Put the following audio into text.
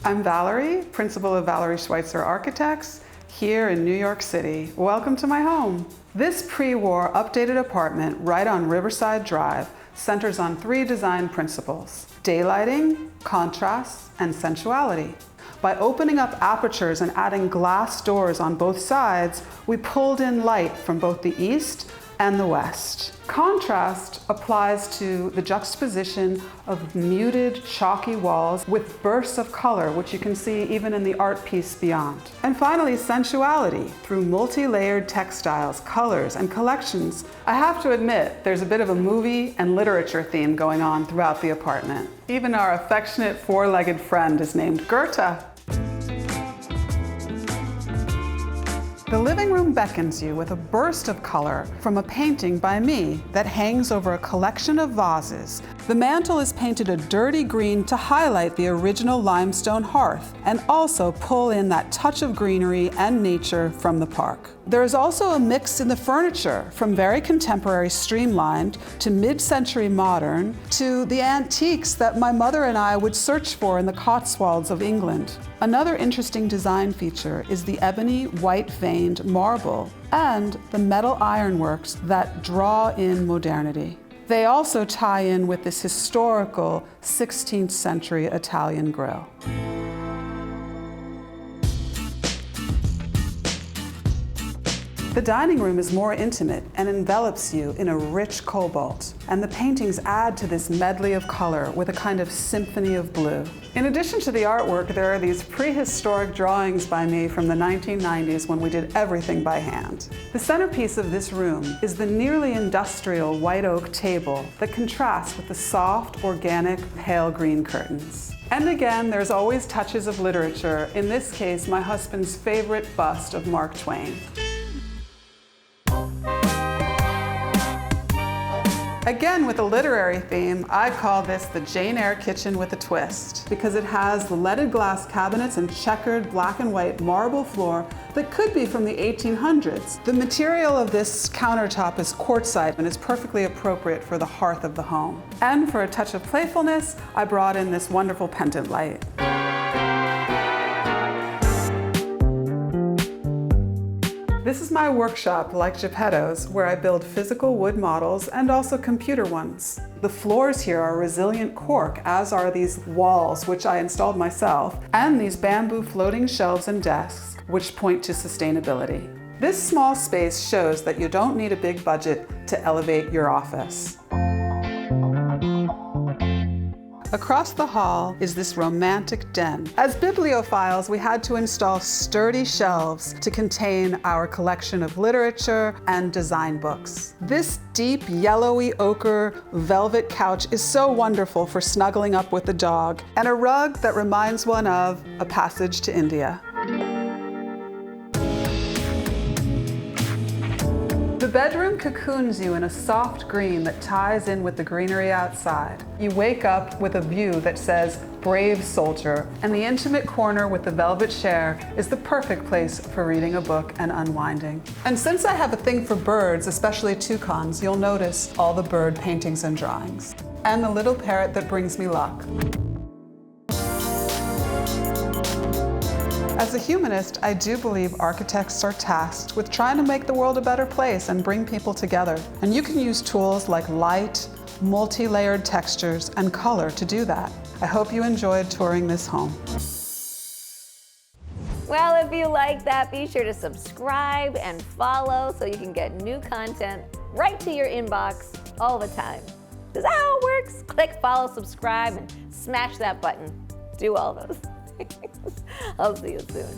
I'm Valerie, principal of Valerie Schweitzer Architects, here in New York City. Welcome to my home. This pre-war updated apartment right on Riverside Drive centers on 3 design principles: daylighting, contrast, and sensuality. By opening up apertures and adding glass doors on both sides, we pulled in light from both the east and the west. Contrast applies to the juxtaposition of muted, chalky walls with bursts of color, which you can see even in the art piece beyond. And finally, sensuality through multi-layered textiles, colors, and collections. I have to admit, there's a bit of a movie and literature theme going on throughout the apartment. Even our affectionate 4-legged friend is named Goethe. The living room beckons you with a burst of color from a painting by me that hangs over a collection of vases. The mantel is painted a dirty green to highlight the original limestone hearth and also pull in that touch of greenery and nature from the park. There is also a mix in the furniture, from very contemporary streamlined to mid-century modern to the antiques that my mother and I would search for in the Cotswolds of England. Another interesting design feature is the ebony white veined marble and the metal ironworks that draw in modernity. They also tie in with this historical 16th century Italian grille. The dining room is more intimate and envelops you in a rich cobalt, and the paintings add to this medley of color with a kind of symphony of blue. In addition to the artwork, there are these prehistoric drawings by me from the 1990s when we did everything by hand. The centerpiece of this room is the nearly industrial white oak table that contrasts with the soft, organic, pale green curtains. And again, there's always touches of literature, in this case, my husband's favorite bust of Mark Twain. Again, with a literary theme, I call this the Jane Eyre kitchen with a twist, because it has the leaded glass cabinets and checkered black and white marble floor that could be from the 1800s. The material of this countertop is quartzite and is perfectly appropriate for the hearth of the home. And for a touch of playfulness, I brought in this wonderful pendant light. This is my workshop, like Geppetto's, where I build physical wood models and also computer ones. The floors here are resilient cork, as are these walls, which I installed myself, and these bamboo floating shelves and desks, which point to sustainability. This small space shows that you don't need a big budget to elevate your office. Across the hall is this romantic den. As bibliophiles, we had to install sturdy shelves to contain our collection of literature and design books. This deep yellowy ochre velvet couch is so wonderful for snuggling up with the dog, and a rug that reminds one of A Passage to India. The bedroom cocoons you in a soft green that ties in with the greenery outside. You wake up with a view that says, "Brave Soldier," and the intimate corner with the velvet chair is the perfect place for reading a book and unwinding. And since I have a thing for birds, especially toucans, you'll notice all the bird paintings and drawings. And the little parrot that brings me luck. As a humanist, I do believe architects are tasked with trying to make the world a better place and bring people together. And you can use tools like light, multi-layered textures, and color to do that. I hope you enjoyed touring this home. Well, if you like that, be sure to subscribe and follow so you can get new content right to your inbox all the time. Is that how it works? Click follow, subscribe, and smash that button. Do all those. I'll see you soon.